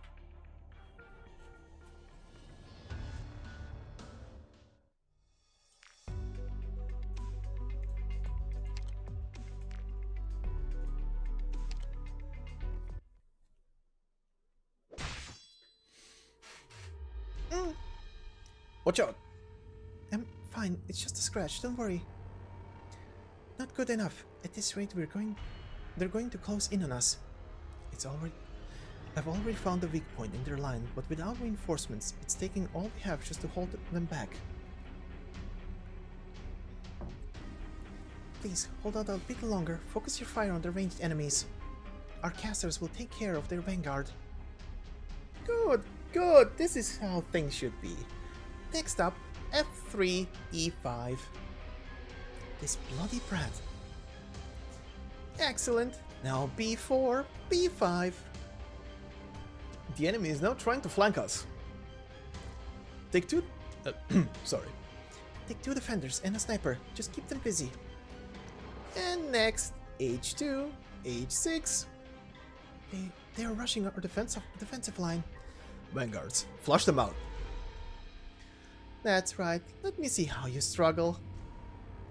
Speaker 1: Watch out!
Speaker 2: I'm fine, it's just a scratch, don't worry. Not good enough. At this rate, they're going to close in on us. I've already found the weak point in their line, but without reinforcements, it's taking all we have just to hold them back. Please, hold out a bit longer. Focus your fire on the ranged enemies. Our casters will take care of their vanguard.
Speaker 1: Good, good. This is how things should be.
Speaker 2: Next up, F3, E5. This bloody brat. Excellent. Now B4, B5.
Speaker 1: The enemy is now trying to flank us. Take two... sorry.
Speaker 2: Take 2 defenders and a sniper. Just keep them busy.
Speaker 1: And next, H2, H6.
Speaker 2: They are rushing our defensive line.
Speaker 1: Vanguards, flush them out.
Speaker 2: That's right. Let me see how you struggle.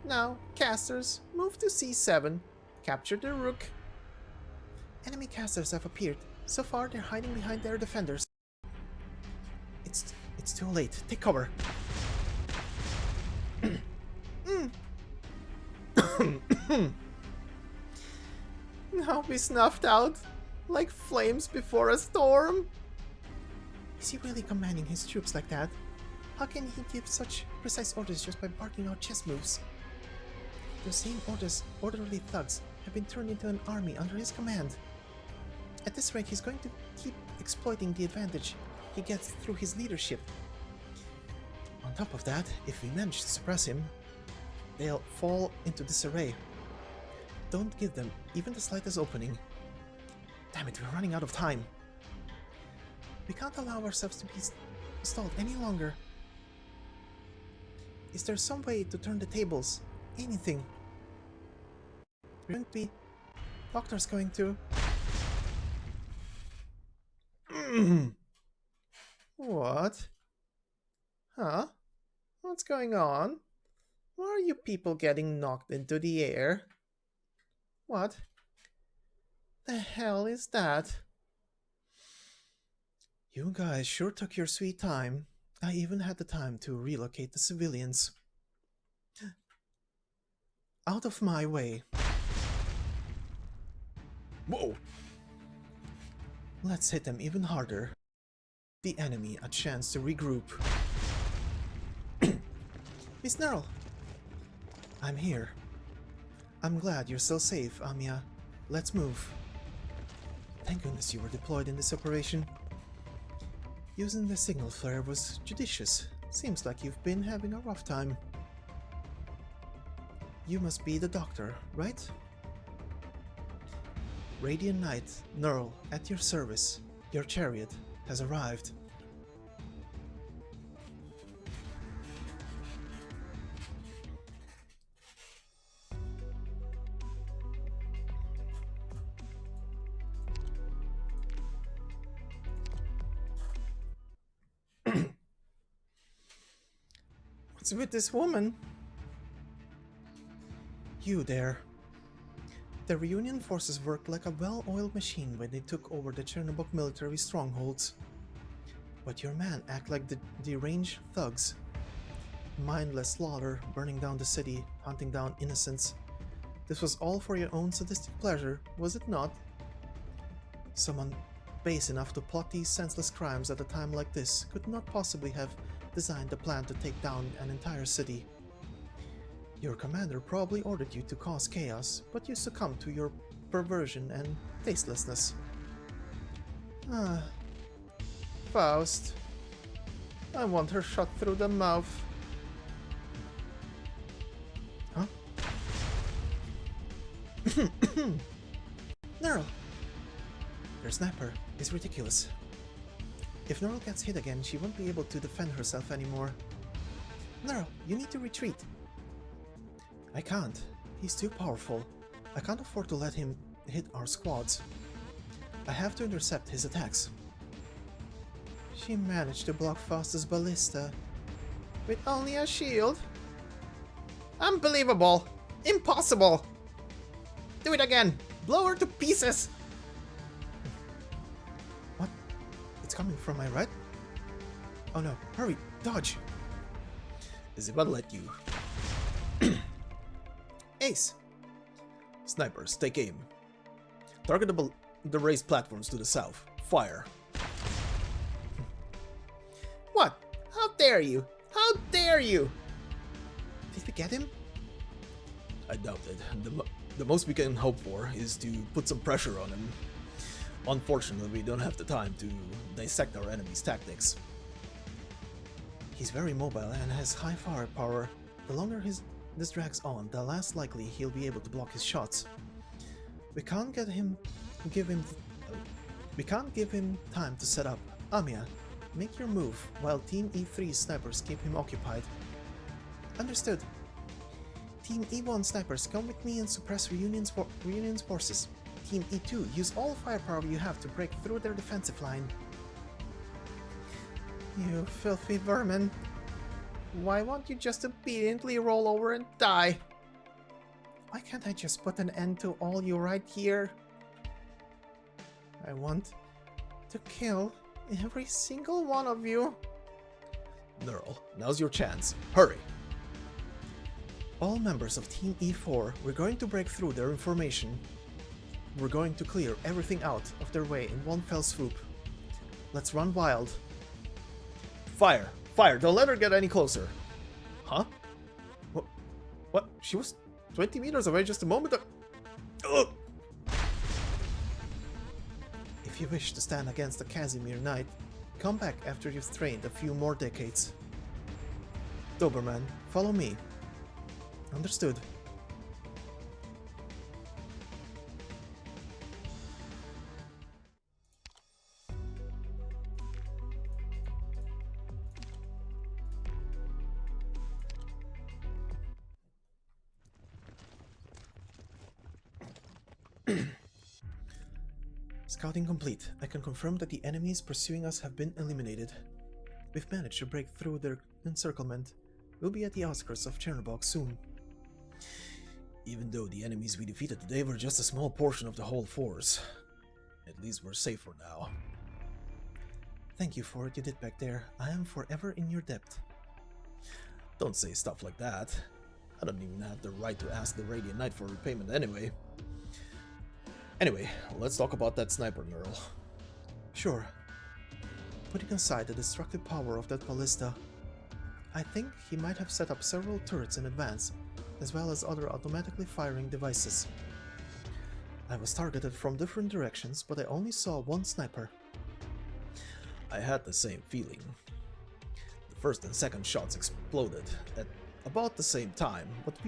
Speaker 2: Now, casters, move to C7. Capture the rook. Enemy casters have appeared. So far, they're hiding behind their defenders. It's too late. Take cover.
Speaker 1: Now be snuffed out, like flames before a storm.
Speaker 2: Is he really commanding his troops like that? How can he give such precise orders just by barking out chess moves? Those same orderly thugs have been turned into an army under his command. At this rate, he's going to keep exploiting the advantage he gets through his leadership. On top of that, if we manage to suppress him, they'll fall into disarray. Don't give them even the slightest opening. Damn it, we're running out of time. We can't allow ourselves to be stalled any longer. Is there some way to turn the tables? Anything? Wouldn't be... Doctor's going to...
Speaker 1: What? Huh? What's going on? Why are you people getting knocked into the air? What the hell is that?
Speaker 2: You guys sure took your sweet time. I even had the time to relocate the civilians. Out of my way.
Speaker 1: Whoa!
Speaker 2: Let's hit them even harder. The enemy a chance to regroup. Miss Nerl! I'm here. I'm glad you're still safe, Amiya. Let's move. Thank goodness you were deployed in this operation. Using the signal flare was judicious. Seems like you've been having a rough time. You must be the doctor, right? Radiant Knight, Nerl, at your service. Your chariot has arrived.
Speaker 1: What's with this woman?
Speaker 2: You there. The Reunion forces worked like a well-oiled machine when they took over the Chernobog military strongholds. But your men act like the deranged thugs. Mindless slaughter, burning down the city, hunting down innocents. This was all for your own sadistic pleasure, was it not? Someone base enough to plot these senseless crimes at a time like this could not possibly have designed a plan to take down an entire city. Your commander probably ordered you to cause chaos, but you succumbed to your perversion and tastelessness.
Speaker 1: Ah, Faust. I want her shot through the mouth.
Speaker 2: Huh? Nerl! Their sniper is ridiculous. If Nerl gets hit again, she won't be able to defend herself anymore. Nerl, you need to retreat. I can't. He's too powerful. I can't afford to let him hit our squads. I have to intercept his attacks.
Speaker 1: She managed to block Faust's ballista with only a shield? Unbelievable! Impossible! Do it again! Blow her to pieces!
Speaker 2: What? It's coming from my right? Oh no, hurry, dodge!
Speaker 1: Is it gonna let you?
Speaker 2: Ace!
Speaker 1: Snipers, take aim. Target the the raised platforms to the south. Fire.
Speaker 2: What? How dare you? How dare you? Did we get him?
Speaker 1: I doubt it. The most we can hope for is to put some pressure on him. Unfortunately, we don't have the time to dissect our enemy's tactics.
Speaker 2: He's very mobile and has high firepower. The longer this drags on, the less likely he'll be able to block his shots. We can't give him time to set up. Amiya, make your move while Team E3 snipers keep him occupied. Understood. Team E1 snipers, come with me and suppress Reunion's forces. Team E2, use all firepower you have to break through their defensive line. You filthy vermin. Why won't you just obediently roll over and die? Why can't I just put an end to all you right here? I want to kill every single one of you.
Speaker 1: Neural, now's your chance. Hurry!
Speaker 2: All members of Team E4, we're going to break through their information. We're going to clear everything out of their way in one fell swoop. Let's run wild.
Speaker 1: Fire! Fire! Don't let her get any closer! Huh? What? She was 20 meters away just a moment ago. Ugh.
Speaker 2: If you wish to stand against the Casimir Knight, come back after you've trained a few more decades. Doberman, follow me. Understood. Scouting complete. I can confirm that the enemies pursuing us have been eliminated. We've managed to break through their encirclement. We'll be at the outskirts of Chernobog soon.
Speaker 1: Even though the enemies we defeated today were just a small portion of the whole force, at least we're safe for now.
Speaker 2: Thank you for what you did back there. I am forever in your debt.
Speaker 1: Don't say stuff like that. I don't even have the right to ask the Radiant Knight for repayment anyway. Anyway, let's talk about that sniper, Neural.
Speaker 2: Sure. Putting aside the destructive power of that ballista, I think he might have set up several turrets in advance, as well as other automatically firing devices. I was targeted from different directions, but I only saw one sniper.
Speaker 1: I had the same feeling. The first and second shots exploded at about the same time, but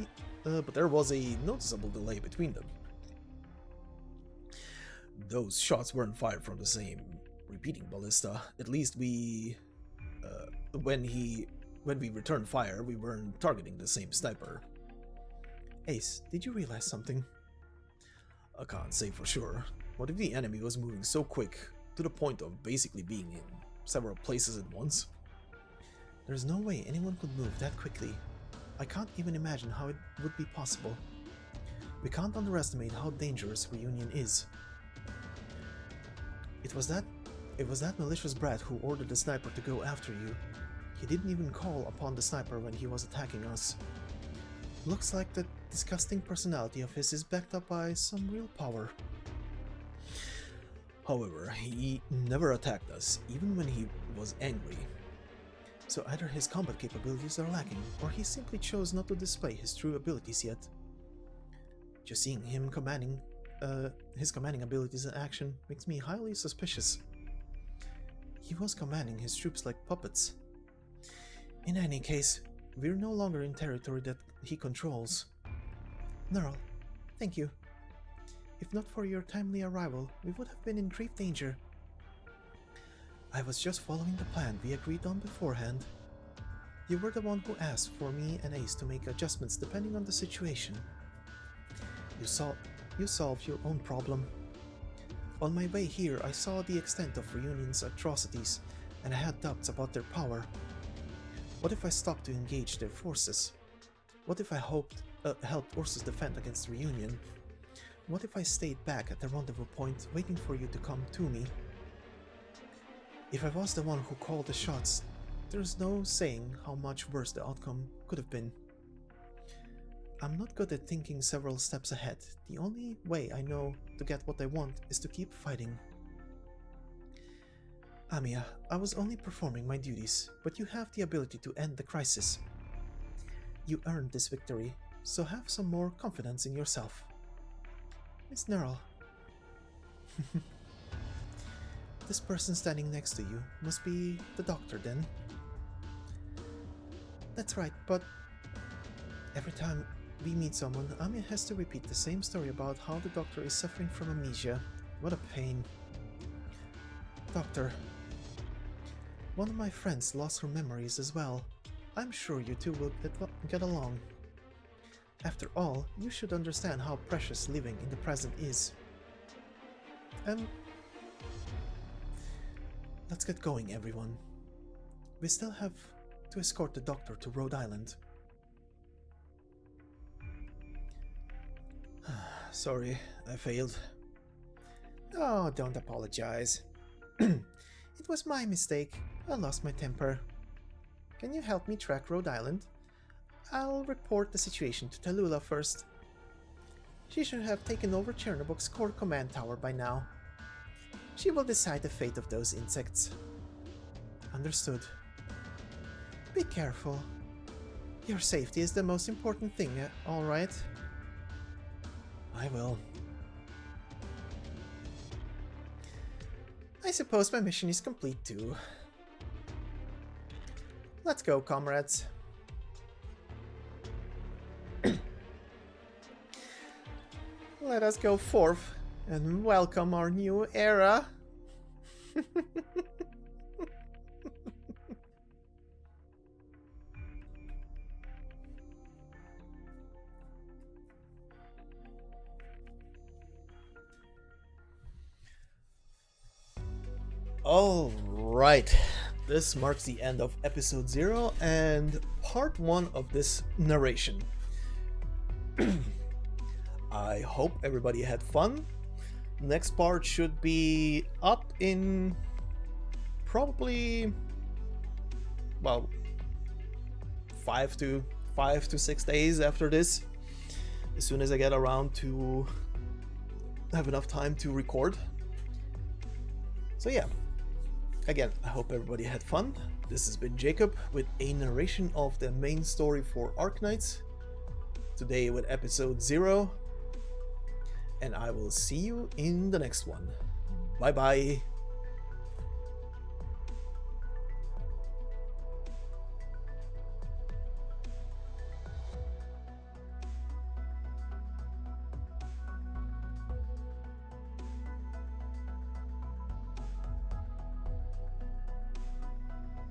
Speaker 1: there was a noticeable delay between them. Those shots weren't fired from the same repeating ballista. At least when we returned fire, we weren't targeting the same sniper.
Speaker 2: Ace, did you realize something?
Speaker 1: I can't say for sure. What if the enemy was moving so quick to the point of basically being in several places at once?
Speaker 2: There's no way anyone could move that quickly. I can't even imagine how it would be possible. We can't underestimate how dangerous Reunion is. It was that malicious brat who ordered the sniper to go after you. He didn't even call upon the sniper when he was attacking us. Looks like that disgusting personality of his is backed up by some real power.
Speaker 1: However, he never attacked us, even when he was angry.
Speaker 2: So either his combat capabilities are lacking, or he simply chose not to display his true abilities yet. Just seeing him his commanding abilities in action makes me highly suspicious. He was commanding his troops like puppets. In any case, we're no longer in territory that he controls. Neural, thank you. If not for your timely arrival, we would have been in grave danger. I was just following the plan we agreed on beforehand. You were the one who asked for me and Ace to make adjustments depending on the situation. You solved your own problem. On my way here, I saw the extent of Reunion's atrocities, and I had doubts about their power. What if I stopped to engage their forces? What if I helped Ursus defend against Reunion? What if I stayed back at the rendezvous point, waiting for you to come to me? If I was the one who called the shots, there's no saying how much worse the outcome could have been. I'm not good at thinking several steps ahead. The only way I know to get what I want is to keep fighting. Amiya, I was only performing my duties, but you have the ability to end the crisis. You earned this victory, so have some more confidence in yourself. Miss Nerl. This person standing next to you must be the doctor then. That's right, but every time we meet someone, Amiya has to repeat the same story about how the doctor is suffering from amnesia. What a pain. Doctor, one of my friends lost her memories as well. I'm sure you two will get along. After all, you should understand how precious living in the present is. Let's get going, everyone. We still have to escort the doctor to Rhode Island. Sorry, I failed. Oh, don't apologize. It was my mistake. I lost my temper. Can you help me track Rhode Island? I'll report the situation to Tallulah first. She should have taken over Chernobog's core command tower by now. She will decide the fate of those insects. Understood. Be careful. Your safety is the most important thing, alright? I will. I suppose my mission is complete too. Let's go, comrades. Let us go forth and welcome our new era.
Speaker 1: Alright, this marks the end of episode 0 and part 1 of this narration. I hope everybody had fun. Next part should be up in probably, well, 5 to 6 days after this, as soon as I get around to have enough time to record. So yeah, again, I hope everybody had fun. This has been Jacob with a narration of the main story for Arknights, today with episode 0, and I will see you in the next one. Bye bye.